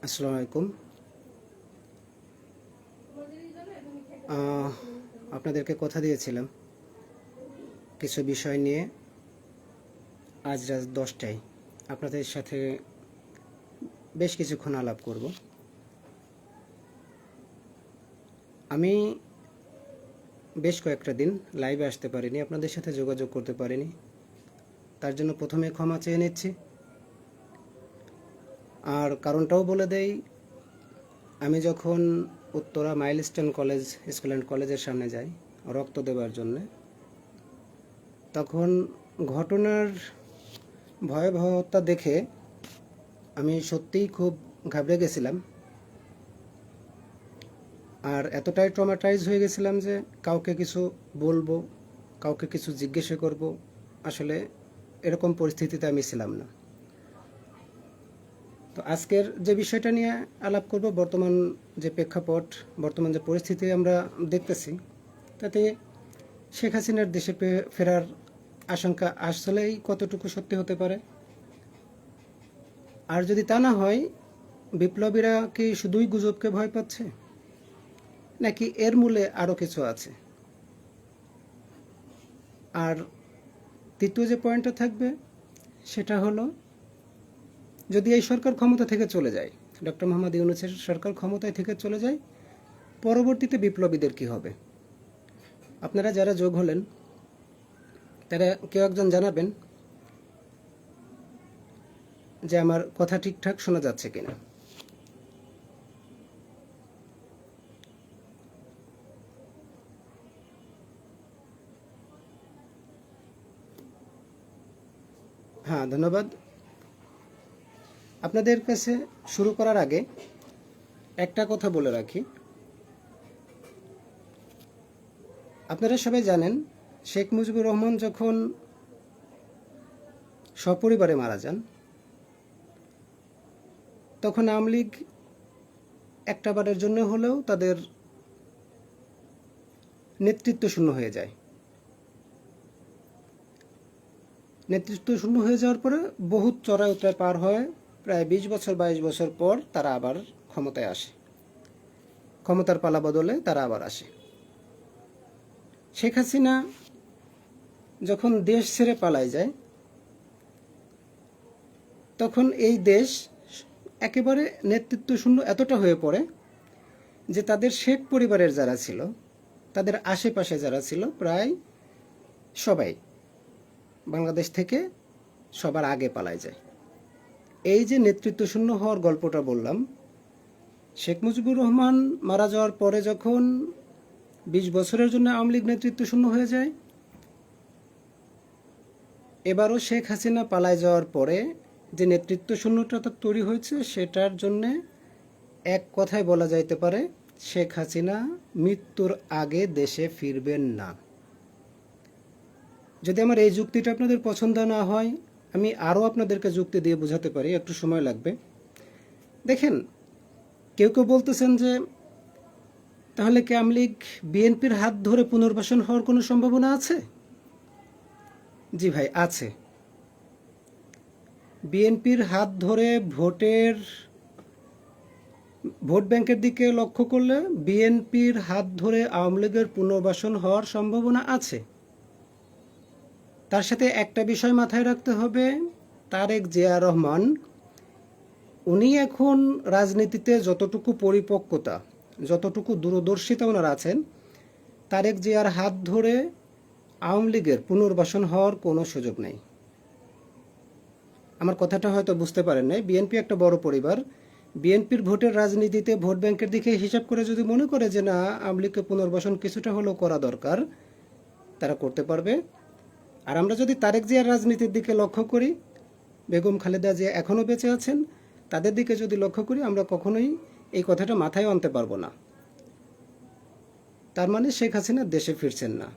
আসসালামু আলাইকুম। আহ, আপনাদেরকে কথা দিয়েছিলাম কিছু বিষয় নিয়ে আজ রাত 10টায় আপনাদের সাথে বেশ কিছুক্ষণ আলাপ করব। আমি বেশ কয়েকটা দিন লাইভে আসতে পারিনি, আপনাদের সাথে যোগাযোগ করতে পারিনি, তার জন্য প্রথমে ক্ষমা চেয়ে নিচ্ছি। আর কারণটাও বলে দেই, আমি যখন Uttara milestone college school and কলেজের সামনে যাই রক্ত দেওয়ার জন্যে, তখন ঘটনার ভয়াবহতা দেখে আমি সত্যিই খুব ঘাবড়ে গেছিলাম। আর এতটাই ট্রমাটাইজ হয়ে গেছিলাম যে কাউকে কিছু বলবো, কাউকে কিছু জিজ্ঞাসা করব, আসলে এরকম পরিস্থিতিতে আমি ছিলাম না। তো আজকের যে বিষয়টা নিয়ে আলাপ করব, বর্তমান যে প্রেক্ষাপট, বর্তমান যে পরিস্থিতি আমরা দেখতেছি, তাতে শেখ হাসিনার দেশে ফেরার আশঙ্কা আসলেই কতটুকু সত্যি হতে পারে। আর যদি তা না হয়, বিপ্লবীরা কি শুধুই গুজবকে ভয় পাচ্ছে, নাকি এর মূলে আরও কিছু আছে। আর তৃতীয় যে পয়েন্টটা থাকবে সেটা হলো, যদি এই সরকার ক্ষমতা থেকে চলে যায়, ডক্টর মোহাম্মদ ইউনূসের সরকার ক্ষমতায় থেকে চলে যায়, পরবর্তীতে বিপ্লবীদের কি হবে। আপনারা যারা যোগ হলেন তারা কেউ একজন জানাবেন যে আমার কথা ঠিকঠাক শোনা যাচ্ছে কিনা। হ্যাঁ, ধন্যবাদ। আপনাদের কাছে শুরু করার আগে একটা কথা বলে রাখি। আপনারা সবাই জানেন, শেখ মুজিবুর রহমান যখন সপরিবারে মারা যান, তখন আওয়ামী লীগ একটা বারের জন্য হলেও তাদের নেতৃত্ব শূন্য হয়ে যায়। নেতৃত্ব শূন্য হয়ে যাওয়ার পরে বহুত চড়াই উতরাই পার হয়, প্রায় 20 বছর 22 বছর পর তারা আবার ক্ষমতায় আসে, ক্ষমতার পালা বদলে তারা আবার আসে। শেখ হাসিনা যখন দেশ ছেড়ে পালায় যায়, তখন এই দেশ একেবারে নেতৃত্ব শূন্য এতটা হয়ে পড়ে যে তাদের শেখ পরিবারের যারা ছিল, তাদের আশেপাশে যারা ছিল, প্রায় সবাই বাংলাদেশ থেকে সবার আগে পালায় যায়। এই যে নেতৃত্ব শূন্য হওয়ার গল্পটা বললাম, শেখ মুজিবুর রহমান মারা যাওয়ার পরে যখন 20 বছরের জন্য আওয়ামী লীগ নেতৃত্ব শূন্য হয়ে যায়, এবারও শেখ হাসিনা পালায় যাওয়ার পরে যে নেতৃত্ব শূন্যতা তৈরি হয়েছে, সেটার জন্যে এক কথায় বলা যাইতে পারে, শেখ হাসিনা মৃত্যুর আগে দেশে ফিরবেন না। যদি আমার এই যুক্তিটা আপনাদের পছন্দ না হয়, আমি আরও আপনাদেরকে যুক্তি দিয়ে বোঝাতে পারি, একটু সময় লাগবে। দেখেন, কেউ কেউ বলতেছেন যে তাহলে কি আওয়ামী লীগ বিএনপির হাত ধরে পুনর্বাসন হওয়ার কোনো সম্ভাবনা আছে? জি ভাই, আছে। বিএনপির হাত ধরে ভোট ব্যাংকের দিকে লক্ষ্য করলে বিএনপির হাত ধরে আওয়ামী লীগের পুনর্বাসন হওয়ার সম্ভাবনা আছে। তার সাথে একটা বিষয় মাথায় রাখতে হবে, তারেক জিয়া রহমান উনি এখন রাজনীতিতে যতটুকু পরিপক্কতা, যতটুকু দূরদর্শিতা ওনার আছেন, তারেক জিয়ার হাত ধরে আওয়ামী লীগের পুনর্বাসন হওয়ার কোনো সুযোগ নেই। আমার কথাটা হয়তো বুঝতে পারেন নাই। বিএনপি একটা বড় পরিবার। বিএনপির ভোটের রাজনীতিতে ভোট ব্যাংকের দিকে হিসাব করে যদি মনে করে যে না, আওয়ামী লীগকে পুনর্বাসন কিছুটা হলেও করা দরকার, তারা করতে পারবে। আর আমরা যদি তারেক জিয়ার রাজনীতির দিকে লক্ষ্য করি, বেগম খালেদা জিয়া এখনও বেঁচে আছেন, তাদের দিকে যদি লক্ষ্য করি, আমরা কখনোই এই কথাটা মাথায় আনতে পারবো না। তার মানে শেখ হাসিনা দেশে ফিরছেন না।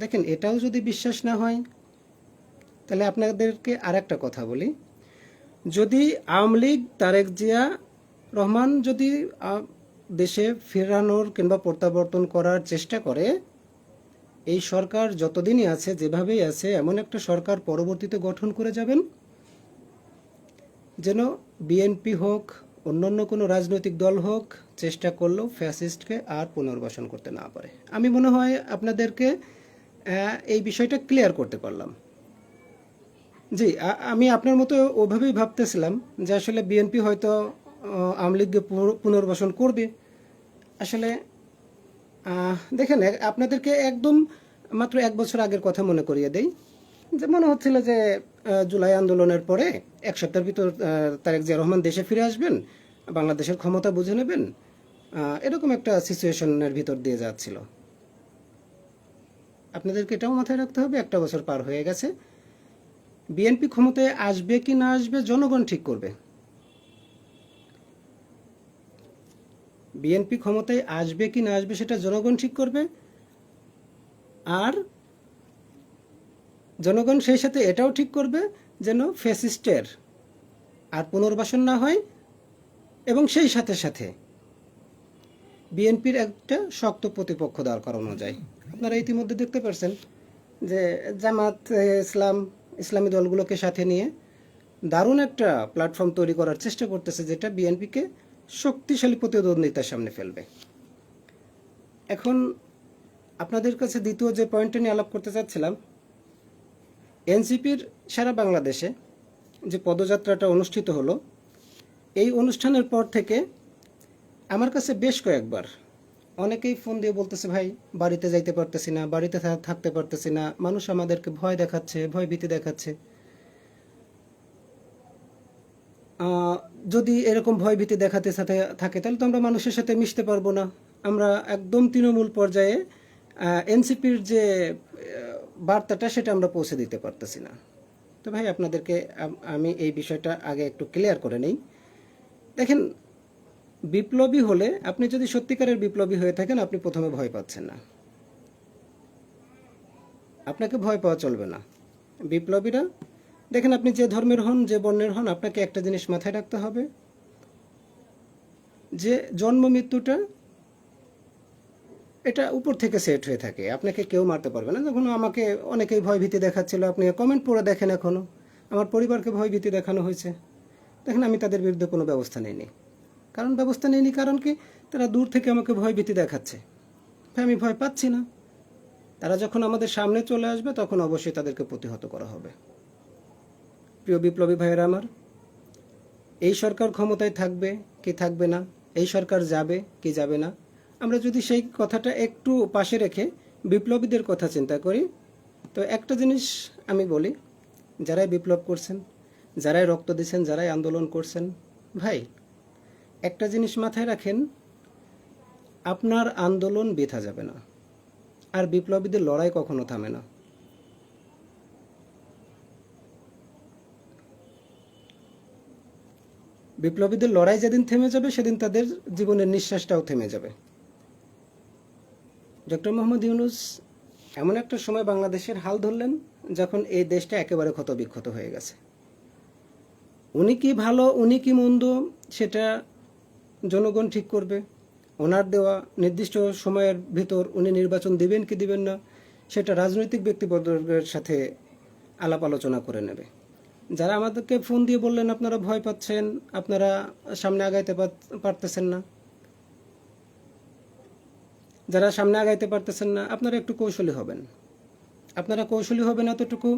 দেখেন, এটাও যদি বিশ্বাস না হয়, তাহলে আপনাদেরকে আর একটা কথা বলি। যদি আওয়ামী লীগ, তারেক জিয়া রহমান যদি দেশে ফেরানোর কিংবা প্রত্যাবর্তন করার চেষ্টা করে, এই সরকার যতদিনই আছে, যেভাবেই আছে, এমন একটা সরকার পরবর্তীতে গঠন করে যাবেন যেন বিএনপি হোক, অন্যান্য কোনো রাজনৈতিক দল হোক চেষ্টা করলেও ফ্যাসিস্টকে আর পুনর্বাসন করতে না পারে। আমি মনে হয় আপনাদেরকে এই বিষয়টা ক্লিয়ার করতে পারলাম। জি, আমি আপনার মতো ওভাবেই ভাবতেছিলাম যে আসলে বিএনপি হয়তো আওয়ামী লীগকে পুনর্বাসন করবে। আসলে দেখেন, আপনাদেরকে একদম মাত্র 1 বছর আগের কথা মনে করিয়ে দেই। যে মনে হচ্ছিল যে জুলাই আন্দোলনের পরে 1 সপ্তাহের ভিতর তারেক জিয়া রহমান দেশে ফিরে আসবেন, বাংলাদেশের ক্ষমতা বুঝে নেবেন, এরকম একটা সিচুয়েশনের ভিতর দিয়ে যাচ্ছিল। আপনাদেরকে এটাও মাথায় রাখতে হবে, 1 বছর পার হয়ে গেছে। বিএনপি ক্ষমতায় আসবে কি না আসবে জনগণ ঠিক করবে। বিএনপি ক্ষমতায় আসবে কি না আসবে সেটা জনগণ ঠিক করবে। আর জনগণ সেই সাথে এটাও ঠিক করবে যেন ফ্যাসিস্টের আর পুনর্বাসন না হয়, এবং সেই সাথে সাথে বিএনপির একটা শক্ত প্রতিপক্ষ দাঁড় করানো যায়। আপনারা ইতিমধ্যে দেখতে পাচ্ছেন যে জামাত ইসলামী দলগুলোকে সাথে নিয়ে দারুণ একটা প্ল্যাটফর্ম তৈরি করার চেষ্টা করতেছে, যেটা বিএনপিকে শক্তিশালী প্রতিদ্বন্দ্বিতার সামনে ফেলবে। এখন আপনাদের কাছে দ্বিতীয় যে পয়েন্টটা নিয়ে আলাপ করতে চাচ্ছিলাম, এনসিপির সারা বাংলাদেশে যে পদযাত্রাটা অনুষ্ঠিত হলো, এই অনুষ্ঠানের পর থেকে আমার কাছে বেশ কয়েকবার অনেকেই ফোন দিয়ে বলতেছে, ভাই বাড়িতে যাইতে পারতেছি না, বাড়িতে থাকতে পারতেছি না, মানুষ আমাদেরকে ভয় দেখাচ্ছে, ভয় ভীতি দেখাচ্ছে। যদি এরকম ভয় ভীতি দেখাতে থাকে তাহলে তো আমরা মানুষের সাথে মিশতে পারবো না। আমরা একদম তৃণমূল পর্যায়ে এনসিপির যে বার্তাটা সেটা আমরা পৌঁছে দিতে পারতেছি না। তো ভাই আপনাদেরকে আমি এই বিষয়টা আগে একটু ক্লিয়ার করে নেই। দেখেন, বিপ্লবী হলে, আপনি যদি সত্যিকারের বিপ্লবী হয়ে থাকেন, আপনি প্রথমে ভয় পাচ্ছেন না। আপনাকে ভয় পাওয়া চলবে না। বিপ্লবীরা, দেখেন আপনি যে ধর্মের হন, যে বর্ণের হন, আপনাকে একটা জিনিস মাথায় রাখতে হবে যে জন্ম মৃত্যুটা এটা উপর থেকে সেট হয়ে থাকে, আপনাকে কেউ মারতে পারবে না। যখন আমাকে অনেকেই ভয় ভীতি দেখাচ্ছিল, আপনি কমেন্ট পড়ে দেখেন, এখনও আমার পরিবারকে ভয় ভীতি দেখানো হয়েছে। দেখেন, আমি তাদের বিরুদ্ধে কোনো ব্যবস্থা নিইনি। ব্যবস্থা নিইনি কারণ কি, তারা দূর থেকে আমাকে ভয় ভীতি দেখাচ্ছে, আমি ভয় পাচ্ছি না। তারা যখন আমাদের সামনে চলে আসবে তখন অবশ্যই তাদেরকে প্রতিহত করা হবে। প্রিয় বিপ্লবী ভাইয়েরা আমার, এই সরকার ক্ষমতায় থাকবে কি থাকবে না, এই সরকার যাবে কি যাবে না, আমরা যদি সেই কথাটা একটু পাশে রেখে বিপ্লবীদের কথা চিন্তা করি, তো একটা জিনিস আমি বলি, যারাই বিপ্লব করছেন, যারাই রক্ত দিচ্ছেন, যারাই আন্দোলন করছেন, ভাই একটা জিনিস মাথায় রাখেন, আপনার আন্দোলন বৃথা যাবে না। আর বিপ্লবীদের লড়াই কখনো থামে না। বিপ্লবীদের লড়াই যেদিন থেমে যাবে, সেদিন তাদের জীবনের নিঃশ্বাসটাও থেমে যাবে। ডক্টর মোহাম্মদ ইউনূস এমন একটা সময় বাংলাদেশের হাল ধরলেন যখন এই দেশটা একেবারে ক্ষতবিক্ষত হয়ে গেছে। উনি কি ভালো, উনি কি মন্দ, সেটা জনগণ ঠিক করবে। ওনার দেওয়া নির্দিষ্ট সময়ের ভিতর উনি নির্বাচন দিবেন কি দিবেন না, সেটা রাজনৈতিক ব্যক্তিবর্গের সাথে আলাপ আলোচনা করে নেবে। যারা আমাদেরকে ফোন দিয়ে বললেন আপনারা ভয় পাচ্ছেন, আপনারা সামনে আগাইতে পারতেছেন না, যারা সামনে আগাইতে পারতেছেন না, আপনারা একটু কৌশলী হবেন। আপনারা কৌশলী হবেন এতটুকু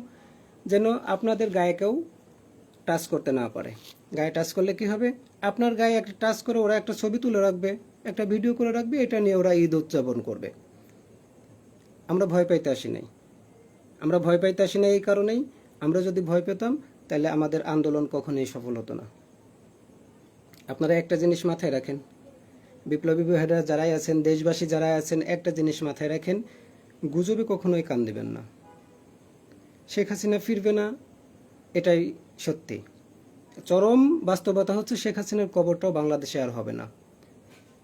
যেন আপনাদের গায়ে কেউ টাচ করতে না পারে। গায়ে টাচ করলে কি হবে, আপনার গায়ে একটা টাচ করে ওরা একটা ছবি তুলে রাখবে, একটা ভিডিও করে রাখবে, এটা নিয়ে ওরা ঈদ উদযাপন করবে। আমরা ভয় পাইতে আসি নাই। আমরা ভয় পাইতে আসি না এই কারণেই, আমরা যদি ভয় পেতাম তাহলে আমাদের আন্দোলন কখনোই সফল হতো না। আপনারা একটা জিনিস মাথায় রাখেন, বিপ্লবী ভাইরা যারাই আছেন, দেশবাসী যারা আছেন, একটা জিনিস মাথায় রাখেন, গুজবে কখনোই কান দিবেন না। শেখ হাসিনা ফিরবে না, এটাই সত্যি। চরম বাস্তবতা হচ্ছে শেখ হাসিনার কবরটাও বাংলাদেশে আর হবে না।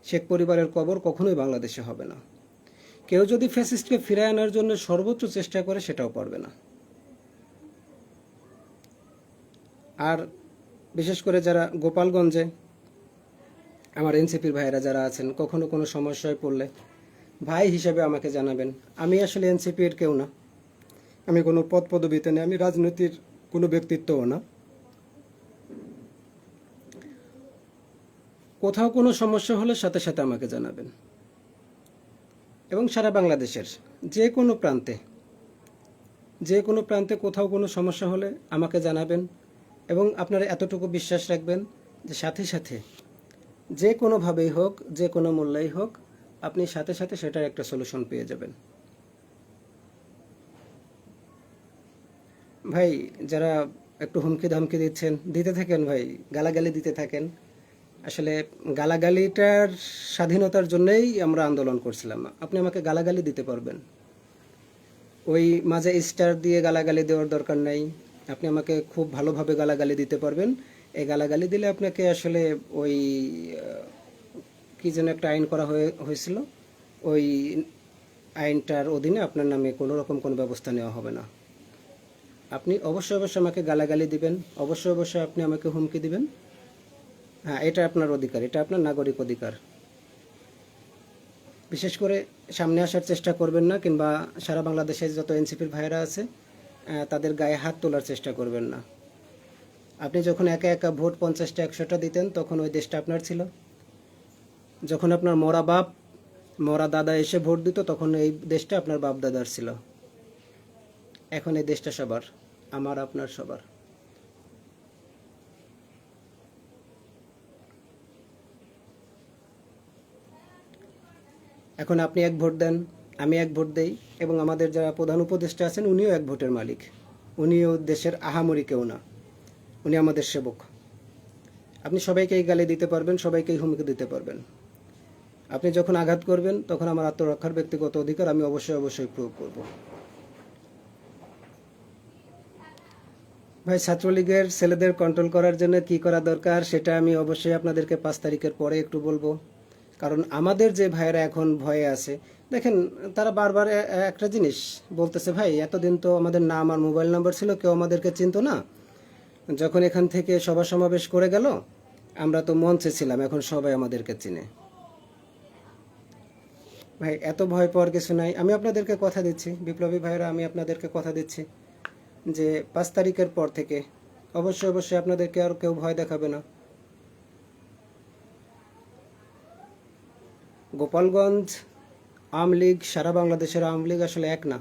শেখ পরিবারের কবর কখনোই বাংলাদেশে হবে না। কেউ যদি ফ্যাসিস্টকে ফিরে আনার জন্য সর্বোচ্চ চেষ্টা করে, সেটাও পারবে না। আর বিশেষ করে যারা গোপালগঞ্জে আমার এনসিপির ভাইয়েরা যারা আছেন, কখনো কোনো সমস্যায় পড়লে ভাই হিসেবে আমাকে জানাবেন। আমি আসলে এনসিপির কেউ না, আমি কোনো পদ পদবিতে নেই, আমি রাজনীতির কোনো ব্যক্তিত্বও না। কোথাও কোনো সমস্যা হলে সাথে সাথে আমাকে জানাবেন, এবং সারা বাংলাদেশের যে কোনো প্রান্তে কোথাও কোনো সমস্যা হলে আমাকে জানাবেন, এবং আপনারা এতটুকু বিশ্বাস রাখবেন যে সাথে সাথে যে কোনোভাবেই হোক, যে কোনো মূল্যেই হোক, আপনি সাথে সাথে সেটার একটা সলিউশন পেয়ে যাবেন। ভাই, যারা একটু হুমকি ধামকি দিচ্ছেন, দিতে থাকেন ভাই, গালাগালি দিতে থাকেন। আসলে গালাগালিটার স্বাধীনতার জন্যই আমরা আন্দোলন করছিলাম। আপনি আমাকে গালাগালি দিতে পারবেন, ওই মাঝে স্টার দিয়ে গালাগালি দেওয়ার দরকার নাই। আপনি আমাকে খুব ভালোভাবে গালাগালি দিতে পারবেন। এই গালাগালি দিলে আপনাকে আসলে ওই কি যেন একটা আইন করা হয়েছিল, ওই আইনটার অধীনে আপনার নামে কোনো রকম কোনো ব্যবস্থা নেওয়া হবে না। আপনি অবশ্যই অবশ্যই আমাকে গালাগালি দিবেন, অবশ্যই অবশ্যই আপনি আমাকে হুমকি দিবেন। হ্যাঁ, এটা আপনার অধিকার, এটা আপনার নাগরিক অধিকার। বিশেষ করে সামনে আসার চেষ্টা করবেন না, কিংবা সারা বাংলাদেশে যত এনসিপির ভাইয়েরা আছে তাদের গায়ে হাত তোলার চেষ্টা করবেন না। আপনি যখন একা একা ভোট 50টা 100টা দিতেন, তখন ওই দেশটা আপনার ছিল। যখন আপনার মরা বাপ মরা দাদা এসে ভোট দিত, তখন এই দেশটা আপনার বাপ দাদার ছিল। এখন এই দেশটা সবার, আমার আপনার সবার। এখন আপনি এক ভোট দেন, আমি এক ভোট দেই, এবং আমাদের যারা প্রধান উপদেষ্টা আছেন উনিও এক ভোটের মালিক। উনিও দেশের আহামরি কেউ না, উনি আমাদের সেবক। আপনি সবাইকেই গালি দিতে পারবেন, সবাইকেই হুমকি দিতে পারবেন। আপনি যখন আঘাত করবেন, তখন আমার আত্মরক্ষার ব্যক্তিগত অধিকার আমি অবশ্যই অবশ্যই প্রয়োগ করব। ভাই, ছাত্রলীগের ছেলেদের কন্ট্রোল করার জন্য কি করা দরকার সেটা আমি অবশ্যই আপনাদেরকে 5 তারিখের পরে একটু বলবো। কারণ আমাদের যে ভাইয়েরা এখন ভয়ে আছে, দেখেন, তারা বারবার একটা জিনিস বলতেছে, ভাই এতদিন তো আমাদের নাম আর মোবাইল নাম্বার ছিল, কেউ আমাদেরকে চিনতো না। যখন এখান থেকে সভা সমাবেশ করে গেল, আমরা তো মঞ্চে ছিলাম, এখন সবাই আমাদেরকে চিনে। ভাই, এত ভয় পাওয়ার কিছু নাই। আমি আপনাদেরকে কথা দিচ্ছি, বিপ্লবী ভাইয়েরা, আমি আপনাদেরকে কথা দিচ্ছি যে 5 তারিখের পর থেকে অবশ্যই অবশ্যই আপনাদেরকে আর কেউ ভয় দেখাবে না। গোপালগঞ্জ আওয়ামী লীগ, সারা বাংলাদেশের আওয়ামী লীগ আসলে এক না।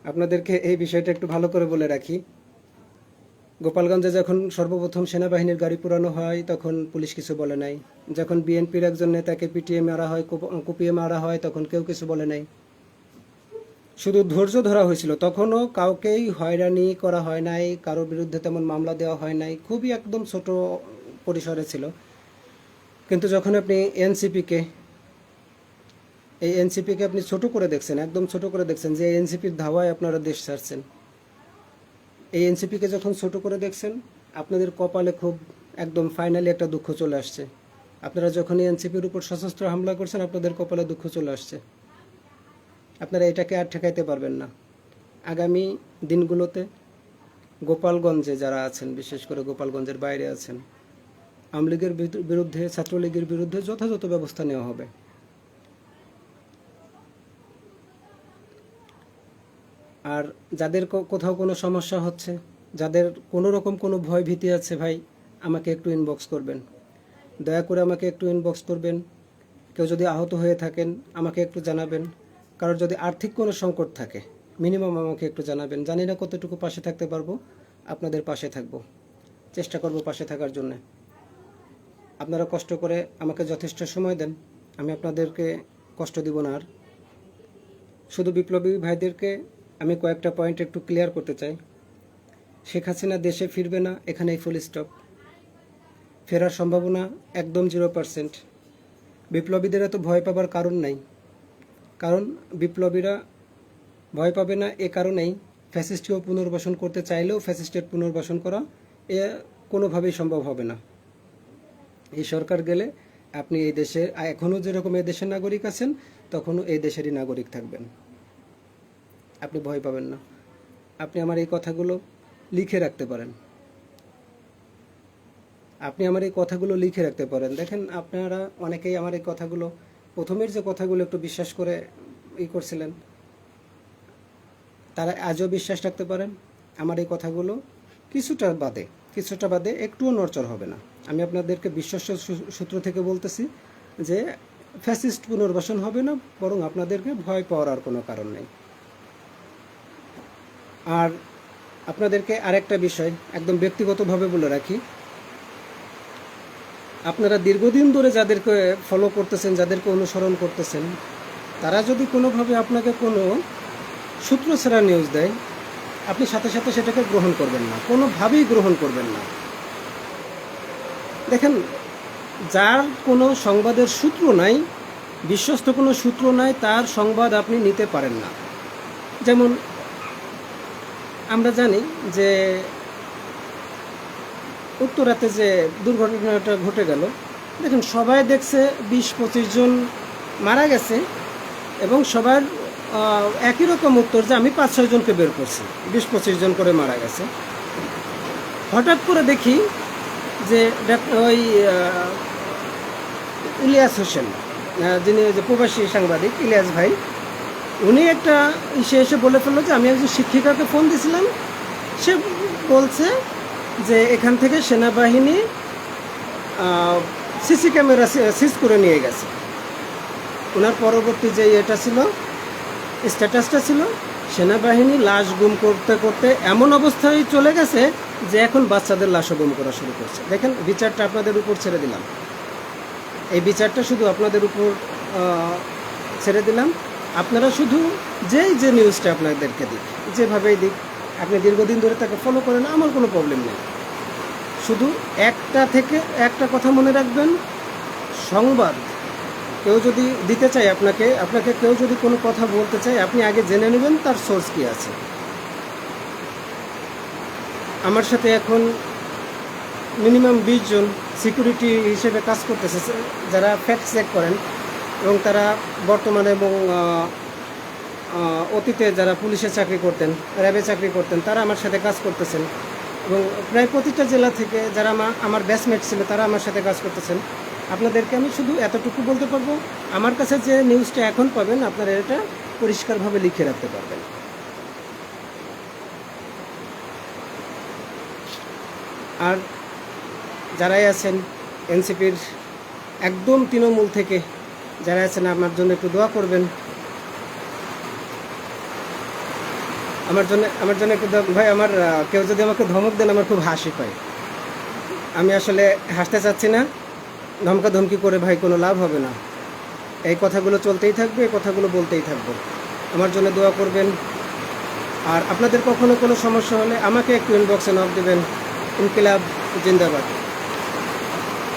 আপনাদেরকে এই বিষয়টা একটু ভালো করে বলে রাখি। গোপালগঞ্জে যখন সর্বপ্রথম সেনাবাহিনীর গাড়ি পুরানো হয়, তখন পুলিশ কিছু বলে নাই। যখন বিএনপির একজন নেতাকে পিটিয়ে মারা হয়, কুপিয়ে মারা হয়, তখন কেউ কিছু বলে নাই। শুধু ধৈর্য ধরা হয়েছিল, তখনও কাউকেই হয়রানি করা হয় নাই, কারোর বিরুদ্ধে তেমন মামলা দেওয়া হয় নাই, খুবই একদম ছোট পরিসরে ছিল। কিন্তু যখন আপনি এনসিপিকে আপনি ছোট করে দেখছেন, একদম ছোট করে দেখছেন, যে এনসিপির ধাওয়ায় আপনারা দেশ ছাড়ছেন, এই এনসিপিকে যখন ছোট করে দেখছেন, আপনাদের কপালে খুব একদম ফাইনালি একটা দুঃখ চলে আসছে। আপনারা যখন এনসিপির উপর সশস্ত্র হামলা করছেন, আপনাদের কপালে দুঃখ চলে আসছে। আপনারা এটাকে আর ঠেকাইতে পারবেন না। আগামী দিনগুলোতে গোপালগঞ্জে যারা আছেন, বিশেষ করে গোপালগঞ্জের বাইরে আছেন, আওয়ামী লীগের বিরুদ্ধে, ছাত্রলীগের বিরুদ্ধে যথাযথ ব্যবস্থা নেওয়া হবে। আর যাদের কোথাও কোনো সমস্যা হচ্ছে, যাদের কোনো রকম কোনো ভয় ভীতি আছে, ভাই আমাকে একটু ইনবক্স করবেন, দয়া করে আমাকে একটু ইনবক্স করবেন। কেউ যদি আহত হয়ে থাকেন, আমাকে একটু জানাবেন। কারোর যদি আর্থিক কোনো সংকট থাকে, মিনিমাম আমাকে একটু জানাবেন। জানি না কতটুকু পাশে থাকতে পারবো, আপনাদের পাশে থাকবো, চেষ্টা করব পাশে থাকার জন্য। আপনারা কষ্ট করে আমাকে যথেষ্ট সময় দেন, আমি আপনাদেরকে কষ্ট দিব না আর। শুধু বিপ্লবী ভাইদেরকে আমি কয়েকটা পয়েন্ট একটু ক্লিয়ার করতে চাই। শেখ হাসিনা দেশে ফিরবে না, এখানেই ফুল স্টপ। ফেরার সম্ভাবনা একদম 0%। বিপ্লবীদের এত ভয় পাবার কারণ নাই, কারণ বিপ্লবীরা ভয় পাবে না এ কারণেই, ফ্যাসিস্টকেও পুনর্বাসন করতে চাইলেও ফ্যাসিস্টের পুনর্বাসন করা এ কোনোভাবেই সম্ভব হবে না। এই সরকার গেলে আপনি এই দেশে এখনও যেরকম এই দেশের নাগরিক আছেন, তখনও এই দেশেরই নাগরিক থাকবেন। আপনি ভয় পাবেন না। আপনি আমার এই কথাগুলো লিখে রাখতে পারেন, দেখেন, আপনারা অনেকেই আমার এই কথাগুলো, প্রথমের যে কথাগুলো একটু বিশ্বাস করে করছিলেন, তারা আজও বিশ্বাস রাখতে পারেন। আমার এই কথাগুলো কিছুটা বাদে একটুও নড়চড় হবে না। আমি আপনাদেরকে বিশ্বস্ত সূত্র থেকে বলতেছি যে ফ্যাসিস্ট পুনর্বাসন হবে না, বরং আপনাদেরকে ভয় পাওয়ার আর কোনো কারণ নেই। আর আপনাদেরকে আরেকটা বিষয় একদম ব্যক্তিগতভাবে বলে রাখি, আপনারা দীর্ঘদিন ধরে যাদেরকে ফলো করতেছেন, যাদেরকে অনুসরণ করতেছেন, তারা যদি কোনোভাবে আপনাকে কোনো সূত্র ছাড়া নিউজ দেয়, আপনি সাথে সাথে সেটাকে গ্রহণ করবেন না, কোনোভাবেই গ্রহণ করবেন না। দেখেন, যার কোনো সংবাদের সূত্র নাই, বিশ্বস্ত কোনো সূত্র নাই, তার সংবাদ আপনি নিতে পারেন না। যেমন আমরা জানি যে উত্তরাতে যে দুর্ঘটনাটা ঘটে গেল, দেখেন সবাই দেখছে 20-25 জন মারা গেছে, এবং সবার একই রকম উত্তর যে আমি 5-6 জনকে বের করছি, 20-25 জন করে মারা গেছে। হঠাৎ করে দেখি যে ওই ইলিয়াস হোসেন, যিনি যে প্রবাসী সাংবাদিক ইলিয়াস ভাই, উনি একটা এসে বলে ফেললো যে আমি একজন শিক্ষিকাকে ফোন দিয়েছিলাম, সে বলছে যে এখান থেকে সেনাবাহিনী সিসি ক্যামেরা সিজ করে নিয়ে গেছে। ওনার পরবর্তী যে এটা ছিল, স্ট্যাটাসটা ছিল, সেনাবাহিনী লাশ গুম করতে করতে এমন অবস্থায় চলে গেছে যে এখন বাচ্চাদের লাশও গুম করা শুরু করছে। দেখেন, বিচারটা আপনাদের উপর ছেড়ে দিলাম, এই বিচারটা শুধু আপনাদের উপর ছেড়ে দিলাম। আপনারা শুধু যে নিউজটা আপনাদেরকে দিক, যেভাবেই দিক, আপনি দীর্ঘদিন ধরে তাকে ফলো করেন, আমার কোনো প্রবলেম নেই। শুধু একটা কথা মনে রাখবেন, সংবাদ কেউ যদি দিতে চায় আপনাকে কেউ যদি কোনো কথা বলতে চায়, আপনি আগে জেনে নেবেন তার সোর্স কী আছে। আমার সাথে এখন মিনিমাম 20 জন সিকিউরিটি হিসেবে কাজ করতেছে, যারা ফ্যাক্ট চেক করেন, এবং তারা বর্তমানে এবং অতীতে যারা পুলিশে চাকরি করতেন, র্যাবে চাকরি করতেন, তারা আমার সাথে কাজ করতেছেন, এবং প্রায় প্রতিটা জেলা থেকে যারা আমার ব্যাচমেট ছিল তারা আমার সাথে কাজ করতেছেন। আপনাদেরকে আমি শুধু এতটুকু বলতে পারবো, আমার কাছে যে নিউজটা এখন পাবেন আপনারা এটা পরিষ্কারভাবে লিখে রাখতে পারবেন। আর যারাই আছেন এনসিপির একদম তৃণমূল থেকে যারা আছেন, আমার জন্য একটু দোয়া করবেন। আমার জন্য একটু ভাই, আমার কেউ যদি আমাকে ধমক দেন আমার খুব হাসি পায়। আমি আসলে হাসতে চাচ্ছি না, ধমকাধমকি করে ভাই কোনো লাভ হবে না। এই কথাগুলো চলতেই থাকবে, এই কথাগুলো বলতেই থাকবো। আমার জন্য দোয়া করবেন। আর আপনাদের কখনো কোনো সমস্যা হলে আমাকে একটু ইনবক্সে নক দেবেন। ইনকিলাব জিন্দাবাদ।